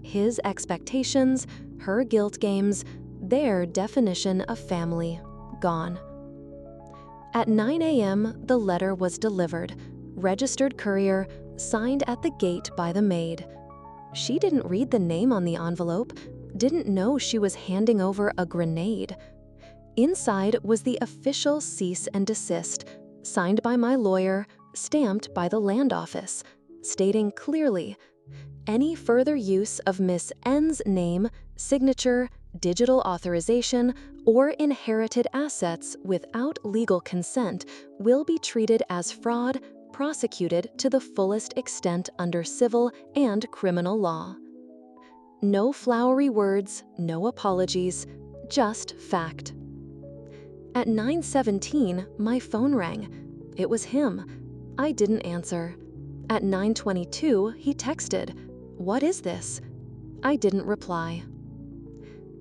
His expectations, her guilt games, their definition of family, gone. At 9 a.m., the letter was delivered, registered courier, signed at the gate by the maid. She didn't read the name on the envelope, didn't know she was handing over a grenade. Inside was the official cease and desist, signed by my lawyer, stamped by the land office, stating clearly, any further use of Miss N's name, signature, digital authorization, or inherited assets without legal consent will be treated as fraud, prosecuted to the fullest extent under civil and criminal law. No flowery words, no apologies, just fact. At 9:17, my phone rang. It was him. I didn't answer. At 9:22, he texted, "What is this?" I didn't reply.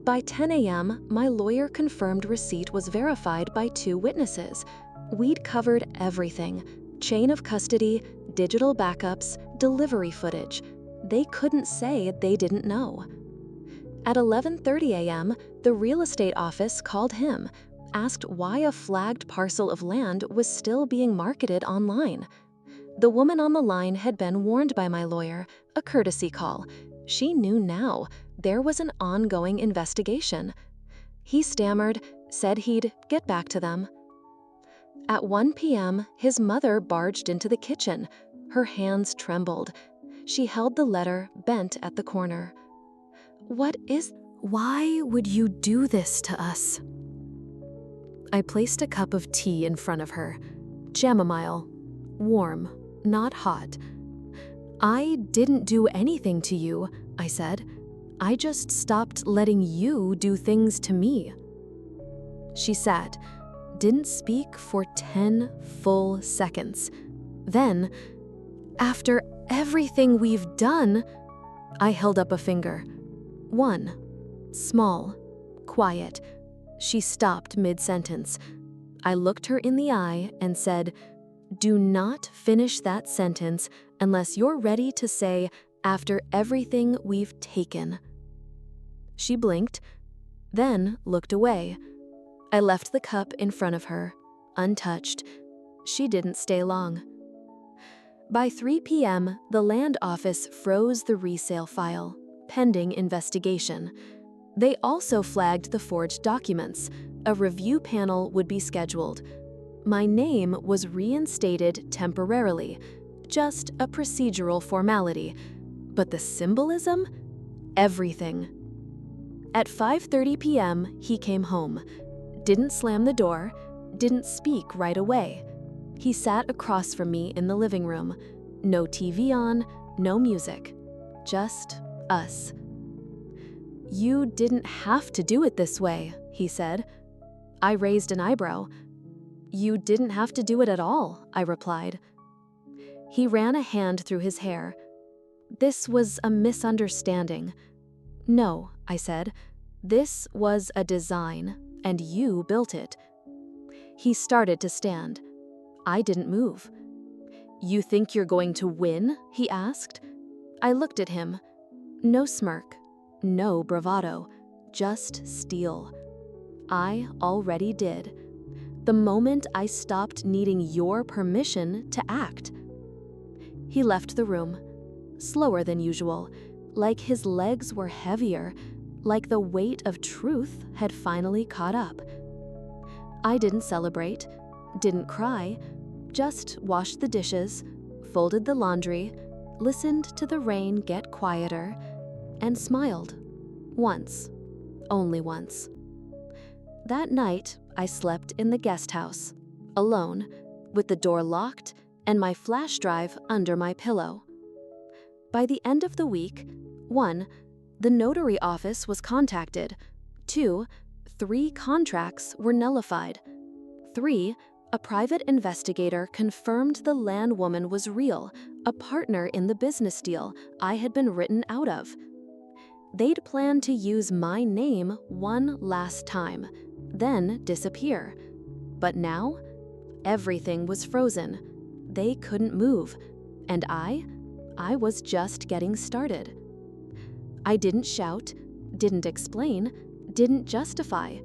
By 10 a.m., my lawyer confirmed receipt was verified by 2 witnesses. We'd covered everything: chain of custody, digital backups, delivery footage. They couldn't say they didn't know. At 11:30 a.m., the real estate office called him, asked why a flagged parcel of land was still being marketed online. The woman on the line had been warned by my lawyer, a courtesy call. She knew now there was an ongoing investigation. He stammered, said he'd get back to them. At 1 p.m., his mother barged into the kitchen. Her hands trembled. She held the letter bent at the corner. Why would you do this to us? I placed a cup of tea in front of her. Chamomile. Warm, not hot. I didn't do anything to you, I said. I just stopped letting you do things to me. She sat, didn't speak for 10 full seconds. Then, after everything we've done, I held up a finger. 1. Small, quiet. She stopped mid-sentence. I looked her in the eye and said, "Do not finish that sentence unless you're ready to say, 'after everything we've taken.'" She blinked, then looked away. I left the cup in front of her, untouched. She didn't stay long. By 3 p.m., the land office froze the resale file, pending investigation. They also flagged the forged documents. A review panel would be scheduled. My name was reinstated temporarily. Just a procedural formality. But the symbolism? Everything. At 5:30 p.m., he came home. Didn't slam the door, didn't speak right away. He sat across from me in the living room. No TV on, no music. Just us. "You didn't have to do it this way," he said. I raised an eyebrow. "You didn't have to do it at all," I replied. He ran a hand through his hair. "This was a misunderstanding." "No," I said. "This was a design, and you built it." He started to stand. I didn't move. "You think you're going to win?" he asked. I looked at him. No smirk, no bravado, just steel. I already did. The moment I stopped needing your permission to act. He left the room, slower than usual, like his legs were heavier, like the weight of truth had finally caught up. I didn't celebrate, didn't cry, just washed the dishes, folded the laundry, listened to the rain get quieter, and smiled. Once. Only once. That night, I slept in the guest house, alone, with the door locked and my flash drive under my pillow. By the end of the week, 1. The notary office was contacted. 2. 3 contracts were nullified. 3. A private investigator confirmed the landwoman was real, a partner in the business deal I had been written out of. They'd planned to use my name one last time, then disappear. But now, everything was frozen. They couldn't move, and I was just getting started. I didn't shout, didn't explain, didn't justify,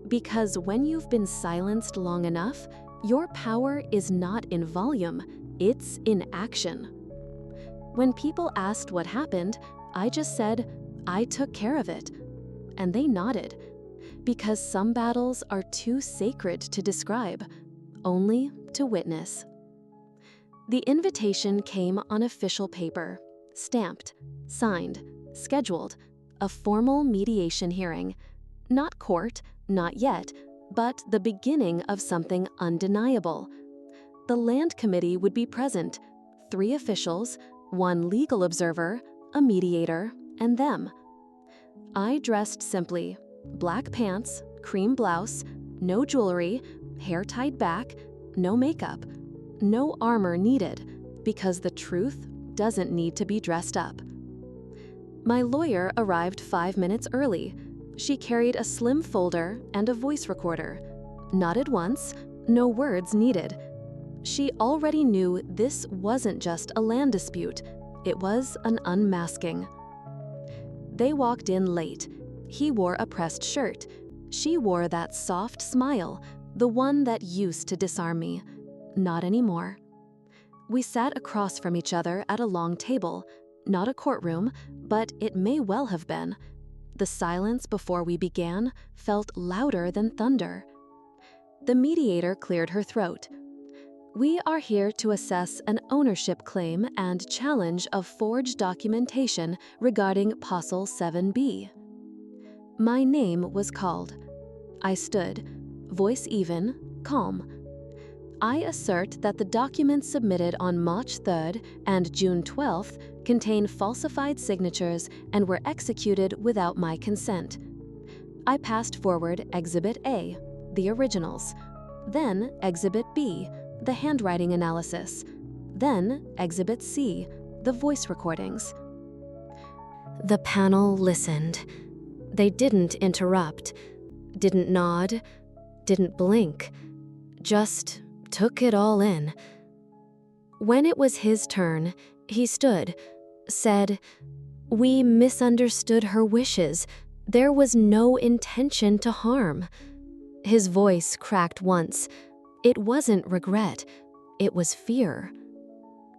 because when you've been silenced long enough, your power is not in volume, it's in action. When people asked what happened, I just said, I took care of it. And they nodded, because some battles are too sacred to describe, only to witness. The invitation came on official paper, stamped, signed, scheduled, a formal mediation hearing. Not court, not yet, but the beginning of something undeniable. The land committee would be present, 3 officials, 1 legal observer, a mediator, and them. I dressed simply, black pants, cream blouse, no jewelry, hair tied back, no makeup, no armor needed, because the truth doesn't need to be dressed up. My lawyer arrived 5 minutes early. She carried a slim folder and a voice recorder. Nodded once, no words needed. She already knew this wasn't just a land dispute, it was an unmasking. They walked in late. He wore a pressed shirt. She wore that soft smile, the one that used to disarm me. Not anymore. We sat across from each other at a long table. Not a courtroom, but it may well have been. The silence before we began felt louder than thunder. The mediator cleared her throat. "We are here to assess an ownership claim and challenge of forged documentation regarding Parcel 7B. My name was called. I stood, voice even, calm. I assert that the documents submitted on March 3rd and June 12th contain falsified signatures and were executed without my consent. I passed forward Exhibit A, the originals, then Exhibit B, the handwriting analysis, then Exhibit C, the voice recordings." The panel listened. They didn't interrupt, didn't nod, didn't blink, just took it all in. When it was his turn, he stood, said, "We misunderstood her wishes. There was no intention to harm." His voice cracked once. It wasn't regret, it was fear.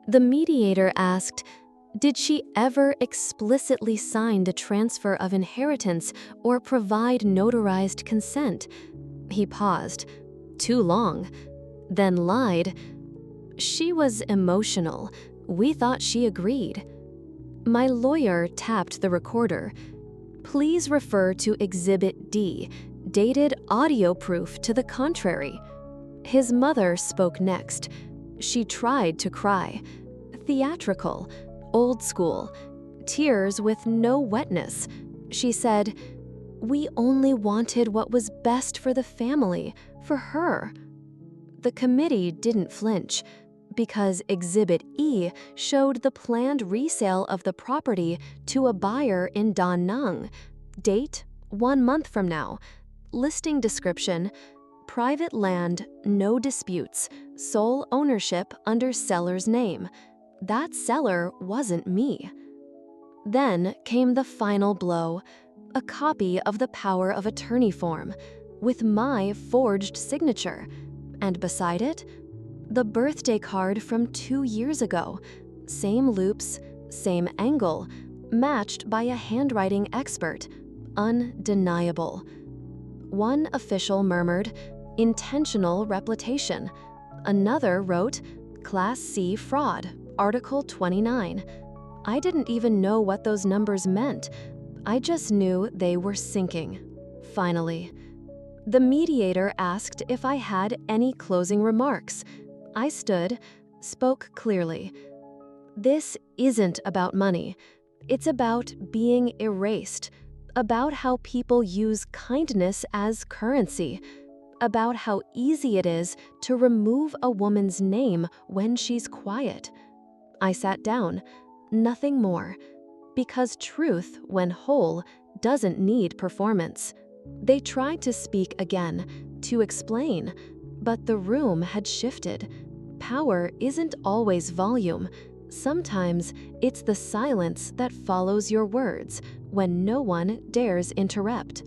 The mediator asked, "Did she ever explicitly sign the transfer of inheritance or provide notarized consent?" He paused. Too long. Then lied. "She was emotional, We thought she agreed. My lawyer tapped the recorder. Please refer to Exhibit D, dated audio proof to the contrary. His mother spoke next. She tried to cry. Theatrical, old school, tears with no wetness. She said, "We only wanted what was best for the family, for her." The committee didn't flinch, because Exhibit E showed the planned resale of the property to a buyer in Da Nang. Date, 1 month from now. Listing description, private land, no disputes, sole ownership under seller's name. That seller wasn't me. Then came the final blow, a copy of the power of attorney form, with my forged signature, and beside it, the birthday card from 2 years ago, same loops, same angle, matched by a handwriting expert, undeniable. One official murmured, "Intentional replication." Another wrote, "Class C fraud, Article 29. I didn't even know what those numbers meant. I just knew they were sinking. Finally, the mediator asked if I had any closing remarks. I stood, spoke clearly. This isn't about money. It's about being erased, about how people use kindness as currency, about how easy it is to remove a woman's name when she's quiet. I sat down, nothing more, because truth, when whole, doesn't need performance. They tried to speak again, to explain, but the room had shifted. Power isn't always volume. Sometimes it's the silence that follows your words when no one dares interrupt.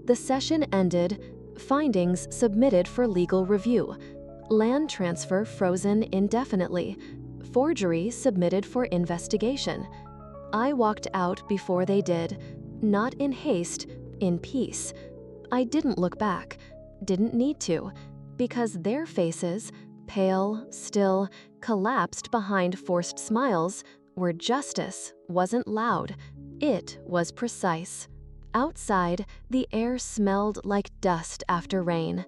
The session ended, findings submitted for legal review, land transfer frozen indefinitely, forgery submitted for investigation. I walked out before they did, not in haste, in peace. I didn't look back, didn't need to, because their faces, pale, still, collapsed behind forced smiles, where justice wasn't loud, it was precise. Outside, the air smelled like dust after rain,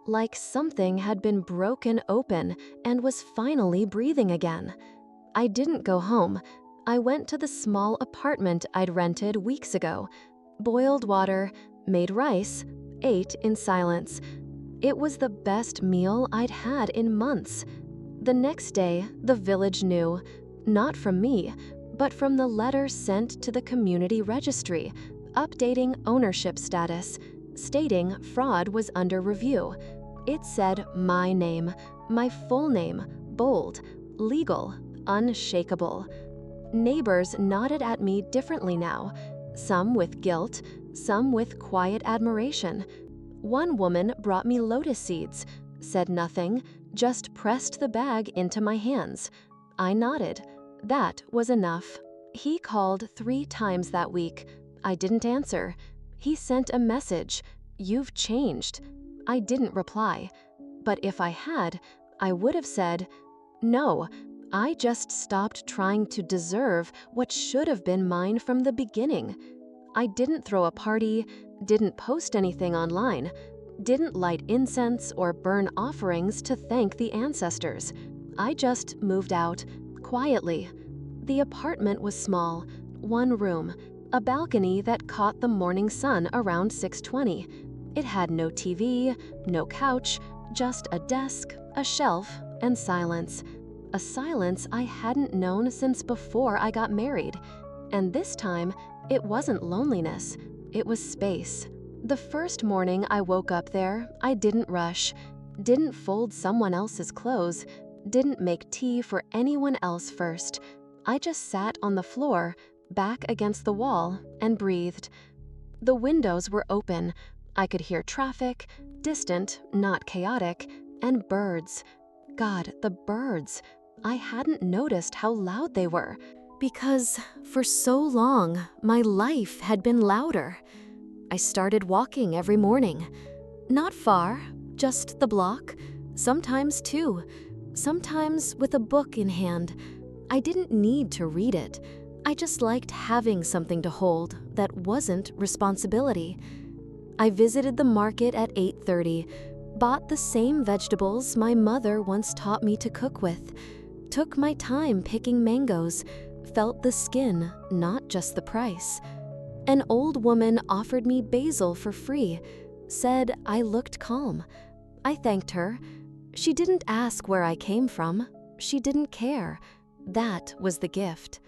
like something had been broken open and was finally breathing again. I didn't go home. I went to the small apartment I'd rented weeks ago, boiled water, made rice, ate in silence. It was the best meal I'd had in months. The next day, the village knew, not from me, but from the letter sent to the community registry, updating ownership status, stating fraud was under review. It said my name, my full name, bold, legal, unshakable. Neighbors nodded at me differently now, some with guilt, some with quiet admiration. One woman brought me lotus seeds, said nothing, just pressed the bag into my hands. I nodded. That was enough. He called 3 times that week. I didn't answer. He sent a message, "You've changed." I didn't reply. But if I had, I would have said, "No, I just stopped trying to deserve what should have been mine from the beginning." I didn't throw a party, didn't post anything online, didn't light incense or burn offerings to thank the ancestors. I just moved out, quietly. The apartment was small, 1 room, a balcony that caught the morning sun around 6:20. It had no TV, no couch, just a desk, a shelf, and silence. A silence I hadn't known since before I got married. And this time, it wasn't loneliness, it was space. The first morning I woke up there, I didn't rush, didn't fold someone else's clothes, didn't make tea for anyone else first. I just sat on the floor, back against the wall, and breathed. The windows were open. I could hear traffic, distant, not chaotic, and birds. God, the birds. I hadn't noticed how loud they were, because for so long, my life had been louder. I started walking every morning. Not far, just the block, sometimes 2, sometimes with a book in hand. I didn't need to read it. I just liked having something to hold that wasn't responsibility. I visited the market at 8:30, bought the same vegetables my mother once taught me to cook with, took my time picking mangoes, felt the skin, not just the price. An old woman offered me basil for free, said I looked calm. I thanked her. She didn't ask where I came from. She didn't care. That was the gift.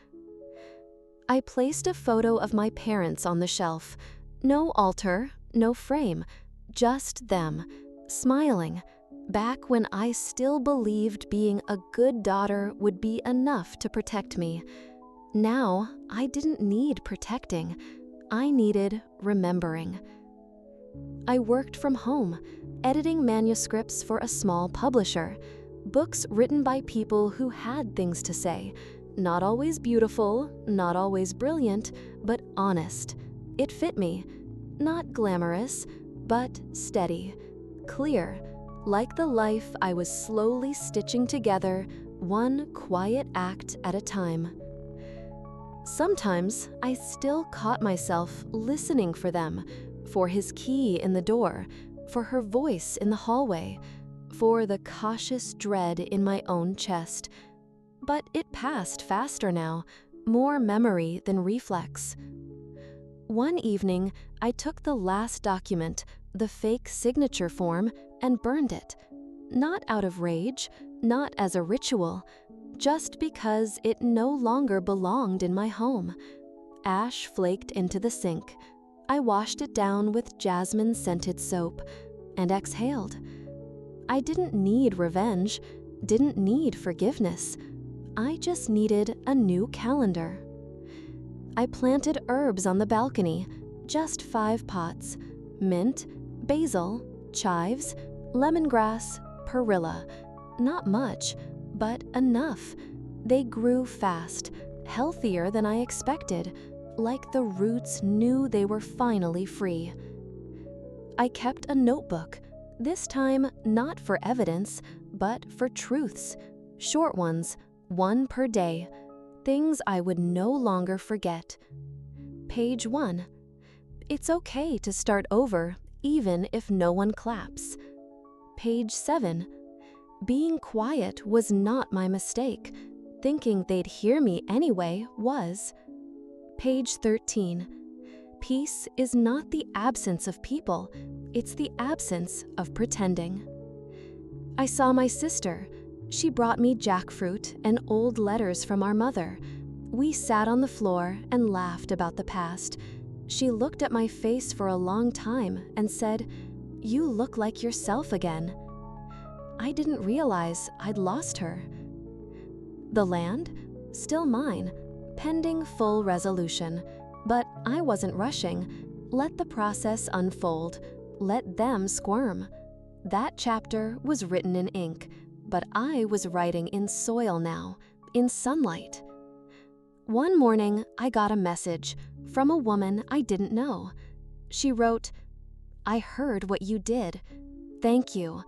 I placed a photo of my parents on the shelf. No altar, no frame, just them, smiling, back when I still believed being a good daughter would be enough to protect me. Now, I didn't need protecting. I needed remembering. I worked from home, editing manuscripts for a small publisher, books written by people who had things to say, not always beautiful, not always brilliant, but honest. It fit me. Not glamorous, but steady, clear, like the life I was slowly stitching together, one quiet act at a time. Sometimes I still caught myself listening for them, for his key in the door, for her voice in the hallway, for the cautious dread in my own chest. But it passed faster now, more memory than reflex. One evening, I took the last document, the fake signature form, and burned it. Not out of rage, not as a ritual, just because it no longer belonged in my home. Ash flaked into the sink. I washed it down with jasmine-scented soap and exhaled. I didn't need revenge, didn't need forgiveness. I just needed a new calendar. I planted herbs on the balcony, just 5 pots: mint, basil, chives, lemongrass, perilla. Not much, but enough. They grew fast, healthier than I expected, like the roots knew they were finally free. I kept a notebook, this time not for evidence, but for truths, short ones, 1 per day, things I would no longer forget. Page 1. It's okay to start over, even if no one claps. Page 7. Being quiet was not my mistake. Thinking they'd hear me anyway was. Page 13. Peace is not the absence of people, it's the absence of pretending. I saw my sister. She brought me jackfruit and old letters from our mother. We sat on the floor and laughed about the past. She looked at my face for a long time and said, "You look like yourself again." I didn't realize I'd lost her. The land? Still mine, pending full resolution. But I wasn't rushing. Let the process unfold. Let them squirm. That chapter was written in ink, but I was writing in soil now, in sunlight. One morning, I got a message from a woman I didn't know. She wrote, "I heard what you did. Thank you.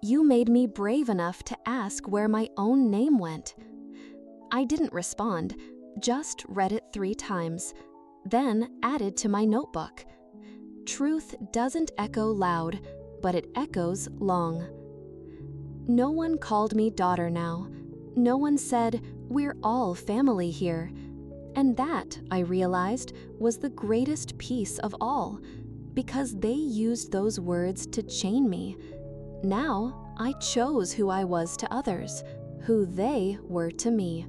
You made me brave enough to ask where my own name went." I didn't respond, just read it 3 times, then added to my notebook. Truth doesn't echo loud, but it echoes long. No one called me daughter now. No one said, "We're all family here." And that, I realized, was the greatest piece of all, because they used those words to chain me. Now, I chose who I was to others, who they were to me.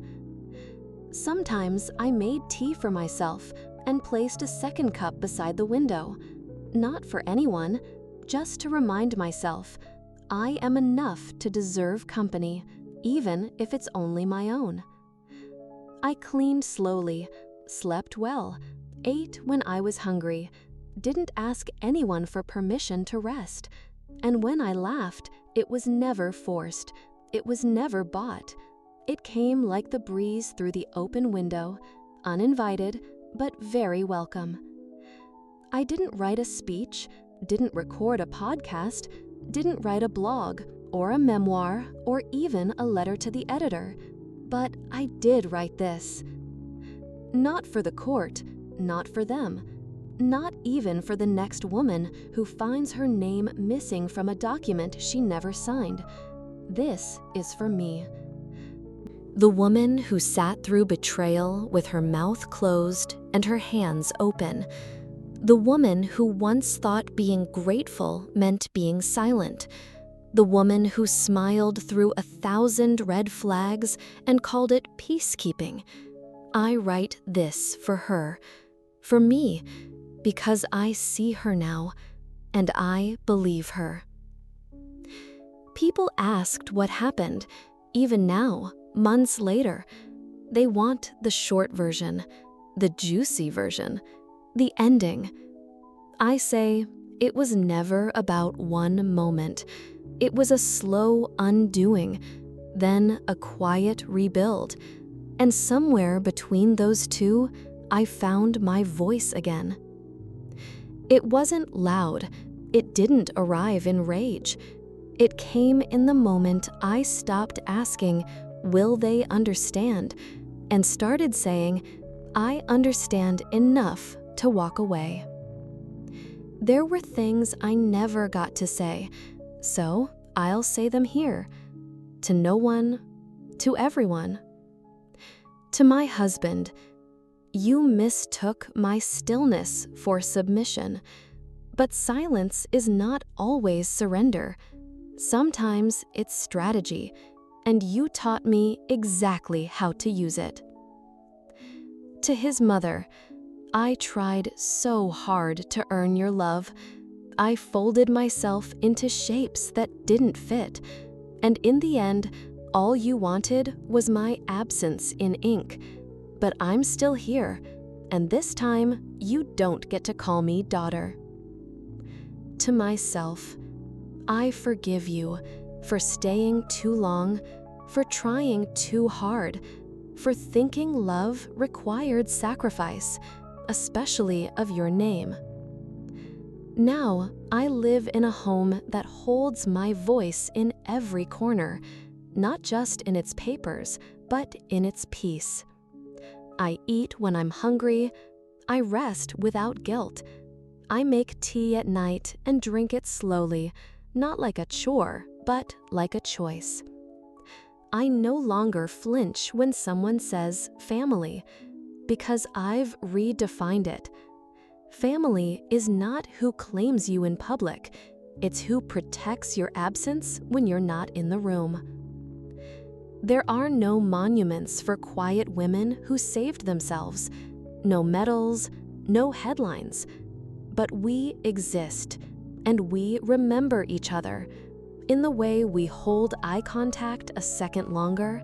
Sometimes I made tea for myself and placed a second cup beside the window. Not for anyone, just to remind myself, I am enough to deserve company, even if it's only my own. I cleaned slowly, slept well, ate when I was hungry, didn't ask anyone for permission to rest. And when I laughed, it was never forced. It was never bought. It came like the breeze through the open window, uninvited, but very welcome. I didn't write a speech, didn't record a podcast, didn't write a blog, or a memoir, or even a letter to the editor. But I did write this. Not for the court, not for them, not even for the next woman who finds her name missing from a document she never signed. This is for me. The woman who sat through betrayal with her mouth closed and her hands open. The woman who once thought being grateful meant being silent. The woman who smiled through 1,000 red flags and called it peacekeeping. I write this for her, for me, because I see her now, and I believe her. People asked what happened, even now, months later. They want the short version, the juicy version, the ending. I say, it was never about one moment. It was a slow undoing, then a quiet rebuild. And somewhere between those two, I found my voice again. It wasn't loud. It didn't arrive in rage. It came in the moment I stopped asking, will they understand? And started saying, I understand enough to walk away. There were things I never got to say, so I'll say them here. To no one, to everyone. To my husband, you mistook my stillness for submission. But silence is not always surrender. Sometimes it's strategy, and you taught me exactly how to use it. To his mother, I tried so hard to earn your love. I folded myself into shapes that didn't fit, and in the end, all you wanted was my absence in ink. But I'm still here, and this time, you don't get to call me daughter. To myself, I forgive you for staying too long, for trying too hard, for thinking love required sacrifice, especially of your name. Now, I live in a home that holds my voice in every corner, not just in its papers, but in its peace. I eat when I'm hungry. I rest without guilt. I make tea at night and drink it slowly, not like a chore, but like a choice. I no longer flinch when someone says family, because I've redefined it. Family is not who claims you in public, it's who protects your absence when you're not in the room. There are no monuments for quiet women who saved themselves, no medals, no headlines. But we exist, and we remember each other, in the way we hold eye contact a second longer,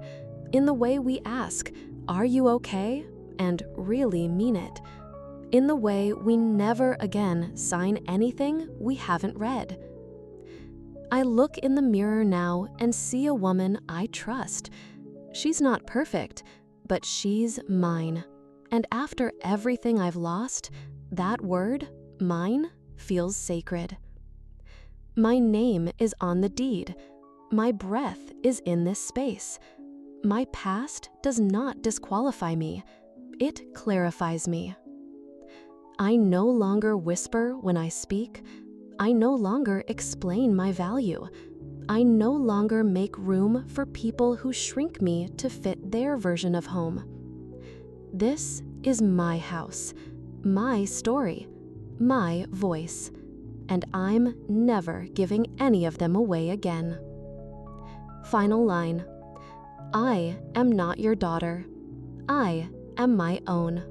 in the way we ask, are you okay? And really mean it, in the way we never again sign anything we haven't read. I look in the mirror now and see a woman I trust. She's not perfect, but she's mine. And after everything I've lost, that word, mine, feels sacred. My name is on the deed. My breath is in this space. My past does not disqualify me. It clarifies me. I no longer whisper when I speak. I no longer explain my value. I no longer make room for people who shrink me to fit their version of home. This is my house, my story, my voice, and I'm never giving any of them away again. Final line. I am not your daughter. I am my own.